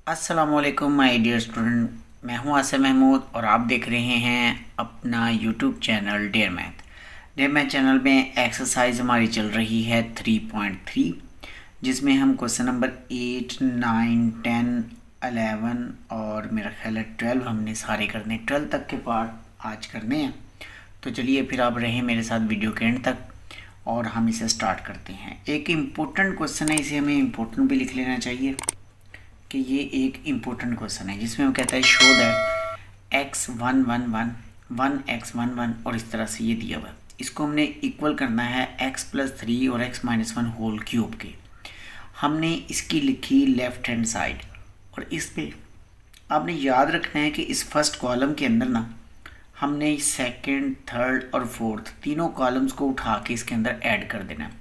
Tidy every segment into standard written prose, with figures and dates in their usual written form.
अस्सलामुअलैकुम my dear student. मैं हूं आसिम महमूद और आप देख रहे हैं अपना YouTube channel Dare Math channel में एक्सरसाइज हमारी चल रही है 3.3, जिसमें हम क्वेश्चन नंबर 8, 9, 10, 11 और मेरा ख्याल है 12 हमने सारे करने, 12 तक के पार्ट आज करने हैं। तो चलिए फिर आप रहें मेरे साथ वीडियो के एंड तक और हम इसे स्टार्ट करते हैं। एक इम्पोर्टेंट क्वेश्चन है, इसे हमें इम्पोर्टेंट भी लिख लेना चाहिए कि ये एक इम्पोर्टेंट क्वेश्चन है जिसमें हम कहता है शो दैट x 1 1 1 1 x 1 1 और इस तरह से ये दिया हुआ है। इसको हमने इक्वल करना है x+3 और x-1 होल क्यूब के। हमने इसकी लिखी लेफ्ट हैंड साइड और इस पे आपने याद रखना है कि इस फर्स्ट कॉलम के अंदर ना हमने सेकंड, थर्ड और फोर्थ तीनों कॉलम्स को उठा के इसके अंदर ऐड कर देना है।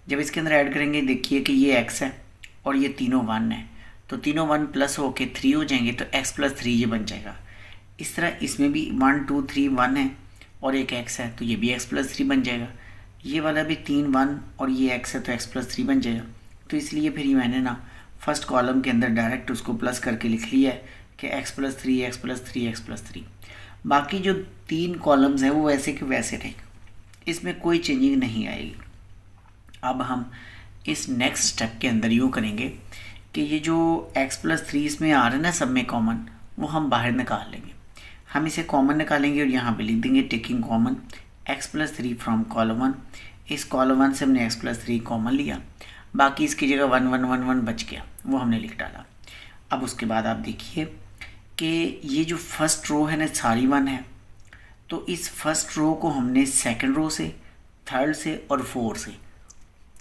जब इसके अंदर ऐड करेंगे देखिए कि ये x है और ये तीनों 1 है, तो तीनों 1 प्लस होके 3 हो जाएंगे, तो x+3 ये बन जाएगा। इस तरह इसमें भी 1 2 3 1 है और एक x है, तो ये भी x+3 बन जाएगा। ये वाला भी 3 1 और ये x है, तो x+3 बन जाएगा। तो इसलिए फिर ये मैंने ना फर्स्ट कॉलम के अंदर डायरेक्ट उसको प्लस करके लिख लिया है कि x+3 x+3 x+3। बाकी जो 3 कॉलम्स हैं वो वैसे के वैसे रहेंगे, इसमें कोई चेंजिंग नहीं आएगी। अब हम इस नेक्स्ट स्टेप के अंदर यूँ करेंगे कि ये जो x+3 इसमें आ रहा है ना सब में कॉमन, वो हम बाहर निकाल लेंगे। हम इसे कॉमन निकालेंगे और यहाँ पे लिख देंगे taking common x+3 from column 1। इस कॉलम 1 से हमने x+3 कॉमन लिया, बाकी इसकी जगह 1 1 1 1 बच गया, वो हमने लिख डाला। अब उसके बाद आप देखिए कि ये जो फर्स्ट रो है ना सारी 1 है, तो इस फर्स्ट रो को हमने सेकेंड रो से, थर्ड से और फोर्थ से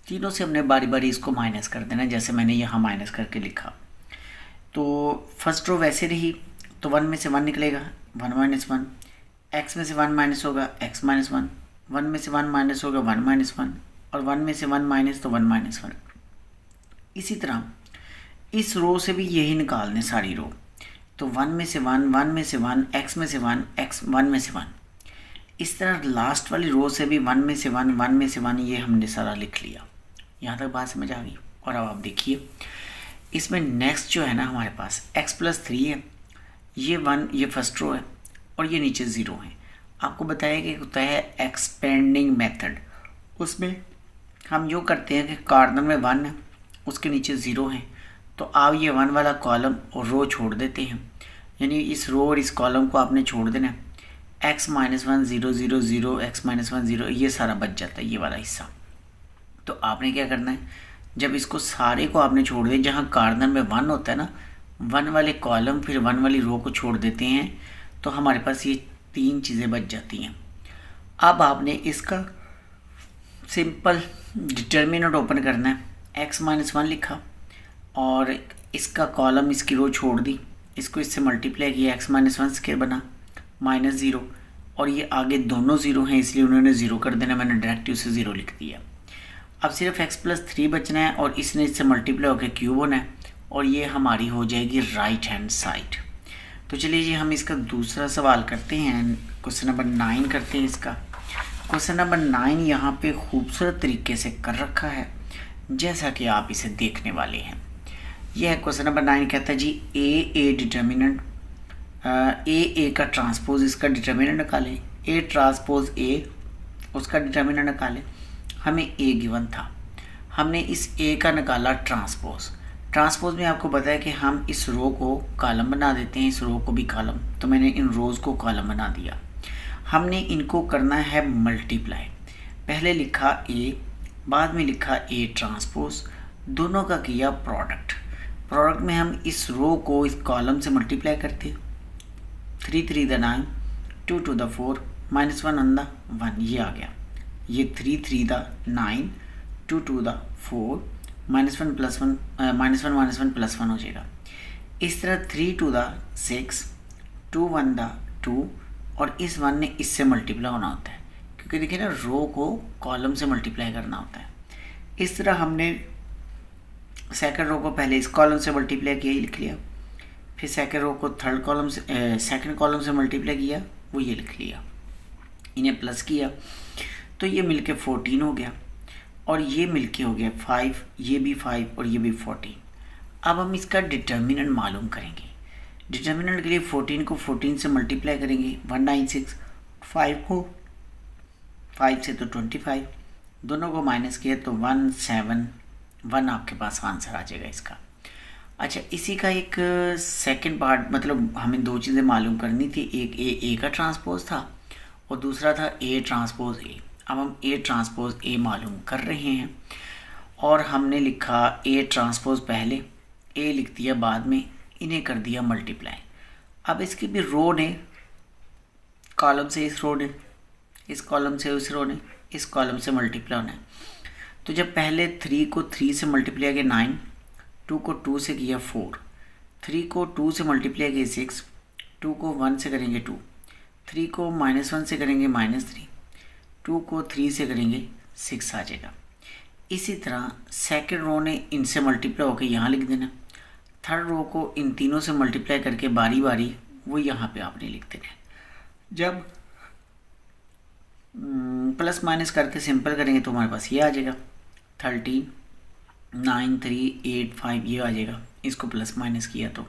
तीनों से हमने बारी बारी इसको माइनस कर देना, जैसे मैंने यहाँ माइनस करके लिखा। तो फर्स्ट रो वैसे रही, तो 1 में से 1 निकलेगा, 1 - 1, x में से 1 माइनस होगा x - 1, 1 में से 1 माइनस होगा 1 - 1 और 1 में से 1 माइनस तो 1 - 1। इसी तरह इस रो से भी यही निकालने सारी रो, तो 1 में से 1, 1 में से 1, x में से 1, x 1 में से 1। इस तरह लास्ट वाली रो से भी 1 में से 1, 1 में से 1, ये हमने सारा लिख लिया। यहाँ तक बात समझ आ गई। और अब आप देखिए इसमें नेक्स्ट जो है ना हमारे पास x+3 है, ये 1, ये फर्स्ट रो है और ये नीचे 0 है। आपको बताया कि होता है एक्सपेंडिंग मेथड, उसमें हम जो करते हैं कि कॉर्नर में 1 है, उसके नीचे 0 है, तो आप ये 1 वाला कॉलम और रो छोड़ देते हैं, यानी इस रो और इस कॉलम को आपने छोड़ देना है। x - 1 0 0 0 x - 1 0, ये सारा बच जाता है ये वाला हिस्सा। तो आपने क्या करना है, जब इसको सारे को आपने छोड़ दिया, जहाँ कॉर्नर में 1 होता है ना, 1 वाले कॉलम फिर 1 वाली रो को छोड़ देते हैं, तो हमारे पास ये 3 चीज़ें बच जाती हैं। अब आपने इसका सिंपल डिटर्मिनेंट ओपन करना है। x - 1 लिखा और इसका कॉलम, इसकी रो छोड़ दी, इसको इससे मल्टीप्लाई किया, x - 1 स्क्वायर बना -0 और ये आगे दोनों 0 हैं, इसलिए उन्होंने 0 कर देना, मैंने डायरेक्ट उसे 0 लिख दिया। अब सिर्फ x+3 बचना है और इसने इससे मल्टीप्लाई होकर क्यूब होना है और ये हमारी हो जाएगी राइट हैंड साइड। तो चलिए जी हम इसका दूसरा सवाल करते हैं, क्वेश्चन नंबर 9 करते हैं। इसका क्वेश्चन नंबर 9 यहाँ पे खूबसूरत तरीके से कर रखा है, जैसा कि आप इसे देखने वाले हैं। यह है क्वेश्चन नंबर 9, कहता है जी ए डिटर्मिनेंट, ए का ट्रांसपोज इसका डिटर्मिनेंट निकालें, ए ट्रांसपोज ए उसका डिटर्मिनेंट निकालें। हमें ए गिवन था, हमने इस ए का निकाला ट्रांसपोज में आपको पता है कि हम इस रो को कॉलम बना देते हैं, इस रो को भी कॉलम, तो मैंने इन रोज़ को कॉलम बना दिया। हमने इनको करना है मल्टीप्लाई, पहले लिखा ए, बाद में लिखा ए ट्रांसपोज, दोनों का किया प्रोडक्ट में हम इस रो को इस कॉलम से मल्टीप्लाई करते, 3 3 द 9, 2 2 द 4, -1 ऑन द 1, ये आ गया। ये 3 3 द 9, 2 2 द 4, -1 + 1 -1 + 1 हो जाएगा। इस तरह 3 2 द 6, 2 1 द 2 और इस 1 ने इससे मल्टीप्लाई होना होता है, क्योंकि देखिए ना रो को कॉलम से मल्टीप्लाई करना होता है। इस तरह हमने सेकंड रो को पहले इस कॉलम से मल्टीप्लाई किया, लिख लिया, फिर सेकंड रो को थर्ड कॉलम से सेकंड कॉलम से मल्टीप्लाई किया, वो ये लिख लिया, इन्हें प्लस किया, तो ये मिलके 14 हो गया और ये मिलके हो गया 5, ये भी 5 और ये भी 14। अब हम इसका डिटर्मिनेंट मालूम करेंगे। डिटर्मिनेंट के लिए 14 को 14 से मल्टीप्लाई करेंगे 196, 5 को 5 से तो 25, दोनों को माइनस किया तो 171 आपके पास आंसर आ जाएगा इसका। अच्छा, इसी का एक सेकंड पार्ट, मतलब हमें दो चीज़ें मालूम करनी थी, एक ए का ट्रांसपोज था और दूसरा था ए ट्रांसपोज ए। अब हम ए ट्रांसपोज ए मालूम कर रहे हैं और हमने लिखा ए ट्रांसपोज पहले, ए लिख दिया बाद में, इन्हें कर दिया मल्टीप्लाई। अब इसकी भी रो ने, कॉलम से इस रो ने, इस कॉलम से उस रो ने, इस कॉलम से मल्टीप्लाई होना है। तो जब पहले 3 को 3 से मल्टीप्लाई किया 9, 2 को 2 से किया 4, 3 को 2 से मल्टीप्लाई किया 6, 2 को 1 से करेंगे 2, 3 को -1 से करेंगे -3, 2 को 3 से करेंगे 6 आ जाएगा। इसी तरह सेकंड रो ने इनसे मल्टीप्लाई होकर यहाँ लिख देना, थर्ड रो को इन तीनों से मल्टीप्लाई करके बारी बारी वो यहाँ पे आपने लिख देना। जब प्लस माइनस करके सिंपल करेंगे तो हमारे पास ये आ जाएगा 13, 9, 3, 8, 5 ये आ जाएगा, इसको प्लस माइनस किया तो।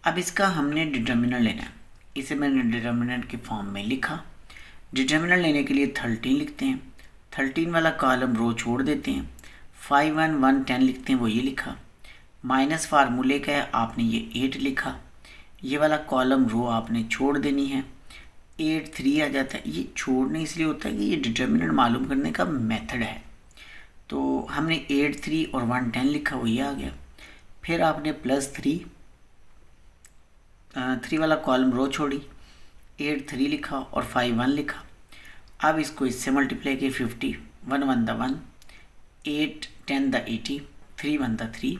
अब इसका हमने डिटर्मिनेंट लेना है, इसे मैंने डिटर्मिनेंट के फॉर्म में लिखा। डिटर्मिनेंट लेने के लिए 13 लिखते हैं, 13 वाला कॉलम रो छोड़ देते हैं, 5, 1, 1, 10 लिखते हैं, वो ये लिखा। माइनस फार्मूले का है, आपने ये 8 लिखा, ये वाला कॉलम रो आपने छोड़ देनी है, 8, 3 आ जाता है। ये छोड़ने इसलिए होता है कि ये डिटर्मिनेंट मालूम करने का मेथड है। तो हमने 8, 3 और 1, 10 लिखा, वो ये आ गया। फिर आपने +3, 3 वाला कॉलम रो छोड़ी, 8, 3 लिखा और 5, 1 लिखा। अब इसको इससे मल्टीप्लाई किए 50, 1, 1 द 1, 8, 10 द 80, 3, 1 द 3,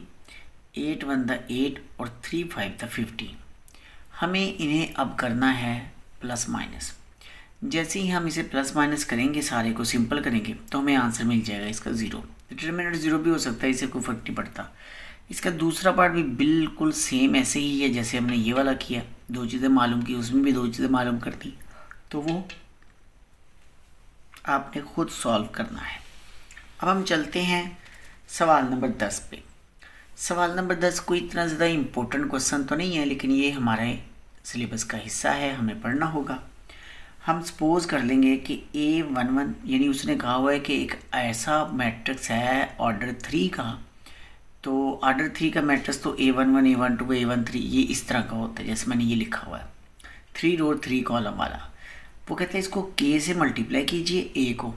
8, 1 द 8 और 3, 5 द 50। हमें इन्हें अब करना है प्लस माइनस। जैसे ही हम इसे प्लस माइनस करेंगे, सारे को सिंपल करेंगे, तो हमें आंसर मिल जाएगा इसका 0। डिटर्मिनेंट 0 भी हो सकता है, इससे कोई फर्क नहीं पड़ता। इसका दूसरा पार्ट भी बिल्कुल सेम ऐसे ही है जैसे हमने ये वाला किया, दो चीज़ें मालूम की, उसमें भी दो चीज़ें मालूम कर दी, तो वो आपने खुद सॉल्व करना है। अब हम चलते हैं सवाल नंबर 10 पे। सवाल नंबर 10 कोई इतना ज़्यादा इम्पोर्टेंट क्वेश्चन तो नहीं है, लेकिन ये हमारे सिलेबस का हिस्सा है, हमें पढ़ना होगा। हम सपोज कर लेंगे कि A11, यानी उसने कहा हुआ है कि एक ऐसा मैट्रिक्स है ऑर्डर 3 का, तो ऑर्डर 3 का मैट्रिक्स तो A11, A12, A13 ये इस तरह का होता है, जैसे मैंने ये लिखा हुआ है 3 रो 3 कॉलम वाला। वो कहते हैं इसको K से मल्टीप्लाई कीजिए A को,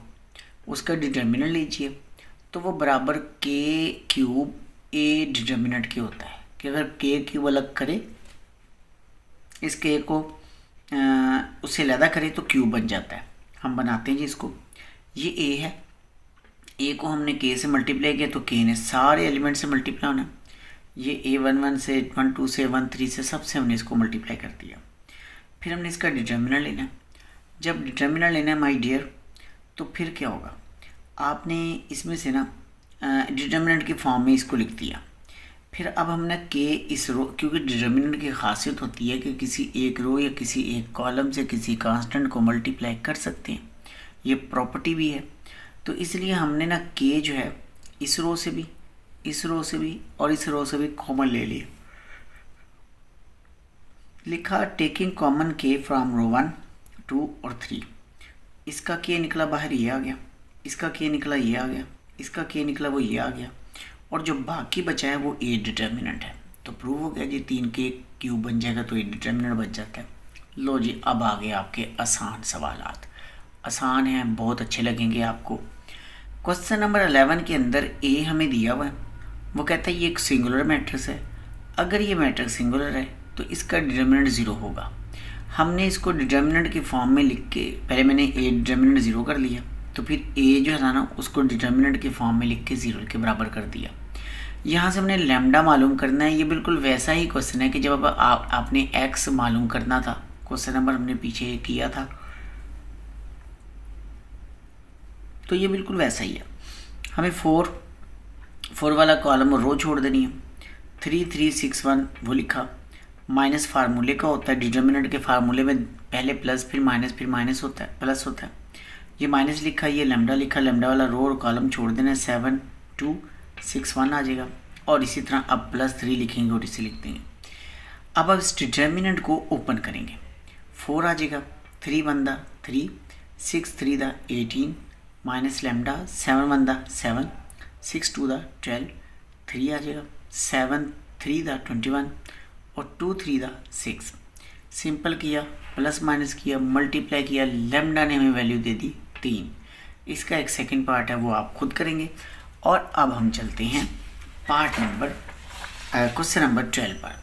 उसका डिटर्मिनेंट लीजिए, तो वो बराबर K³ A डिटर्मिनेंट के होता है कि अगर K³ अलग करे, इस K को उससे अलग करे तो क्यूब बन जाता है। हम बनाते हैं जी इसको, ये A है, A को हमने K से मल्टीप्लाई किया तो K ने सारे एलिमेंट से मल्टीप्लाई होना। ये A11 से 12 से 13 से सबसे हमने इसको मल्टीप्लाई कर दिया। फिर हमने इसका डिटर्मिनेंट लेना है। जब डिटर्मिनेंट लेना है माय डियर, तो फिर क्या होगा, आपने इसमें से ना डिटर्मिनेंट के फॉर्म में इसको लिख दिया। फिर अब हमने K इस रो, क्योंकि डिटर्मिनेंट की खासियत होती है कि किसी एक रो या किसी एक कॉलम से किसी कांस्टेंट को मल्टीप्लाई कर सकते हैं, ये प्रॉपर्टी भी है। तो इसलिए हमने ना K जो है इस रो से भी, इस रो से भी और इस रो से भी कॉमन ले लिया, लिखा टेकिंग कॉमन K फ्रॉम रो 1, 2 और 3। इसका K निकला बाहर, ये आ गया, इसका K निकला ये आ गया, इसका K निकला वो ये आ गया, और जो बाकी बचा है वो A डिटर्मिनेंट है। तो प्रूव हो गया जी, 3K³ बन जाएगा तो A डिटर्मिनेंट बन जाता है। लो जी, अब आ गए आपके आसान सवालात। आसान हैं, बहुत अच्छे लगेंगे आपको। क्वेश्चन नंबर 11 के अंदर A हमें दिया हुआ है, वो कहता है ये एक सिंगुलर मैट्रिक्स है। अगर ये मैट्रिक्स सिंगुलर है तो इसका डिटर्मिनेंट 0 होगा। हमने इसको डिटर्मिनेंट के फॉर्म में लिख के, पहले मैंने A डिटर्मिनेंट 0 कर लिया, तो फिर A जो है ना उसको डिटर्मिनेंट के फॉर्म में लिख के 0 के बराबर कर दिया। यहाँ से हमने लैम्डा मालूम करना है। ये बिल्कुल वैसा ही क्वेश्चन है कि जब आपने x मालूम करना था, क्वेश्चन नंबर हमने पीछे किया था, तो ये बिल्कुल वैसा ही है। हमें 4 वाला कॉलम और रो छोड़ देनी है। 3, 3, 6, 1 वो लिखा, माइनस फार्मूले का होता है। डिटर्मिनेंट के फार्मूले में पहले प्लस फिर माइनस होता है, प्लस होता है। ये माइनस लिखा, ये लैम्डा लिखा, लैम्डा वाला रो और कॉलम छोड़ देना है। 7, 2, 6, 1 आ जाएगा। और इसी तरह अब +3 लिखेंगे और इसे लिख देंगे। अब इस डिटर्मिनेंट को ओपन करेंगे, 4 आ जाएगा, 3 1 दा 3, 6 3 दा 18 माइनस लैम्डा 7 1 दा 7, 6 2 दा 12, 3 आ जाएगा, 7 3 दा 21 और 2 3 दा 6। सिंपल किया, प्लस माइनस किया, मल्टीप्लाई किया, लैम्डा ने हमें वैल्यू दे दी 3। इसका एक सेकंड पार्ट है वो आप खुद करेंगे। और अब हम चलते हैं पार्ट नंबर क्वेश्चन नंबर 12 पर।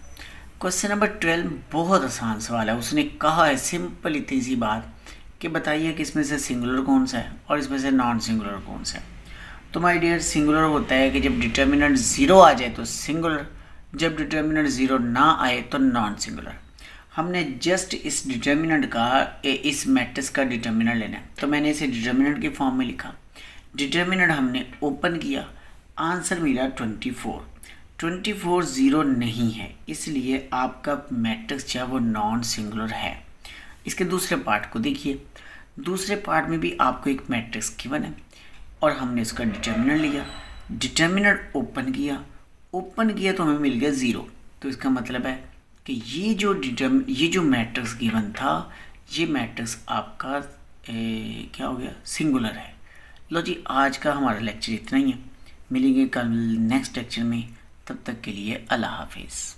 क्वेश्चन नंबर 12 बहुत आसान सवाल है। उसने कहा है सिंपल इतनी सी बात कि बताइए कि इसमें से सिंगुलर कौन सा है और इसमें से नॉन सिंगुलर कौन सा है। तो माय डियर, सिंगुलर होता है कि जब डिटर्मिनेंट 0 आ जाए तो सिंगुलर, जब डिटर्मिनेंट 0 ना आए तो नॉन सिंगुलर। हमने जस्ट इस डिटर्मिनेंट का इस मैट्रिक्स का डिटर्मिनेंट लेना है, तो मैंने इसे डिटर्मिनेंट की फॉर्म में लिखा। डिटर्मिनेंट हमने ओपन किया, आंसर मिला 24। 24 0 नहीं है, इसलिए आपका मैट्रिक्स जो है वो नॉन सिंगुलर है। इसके दूसरे पार्ट को देखिए। दूसरे पार्ट में भी आपको एक मैट्रिक्स गिवन है और हमने इसका डिटर्मिनेंट लिया, डिटर्मिनेंट ओपन किया तो हमें मिल गया 0। तो इसका मतलब है कि ये जो मैट्रिक्स गिवन था, ये मैट्रिक्स आपका क्या हो गया, सिंगुलर है। लो जी, आज का हमारा लेक्चर इतना ही है। मिलेंगे कल नेक्स्ट लेक्चर में, तब तक के लिए अल्लाह हाफिज़।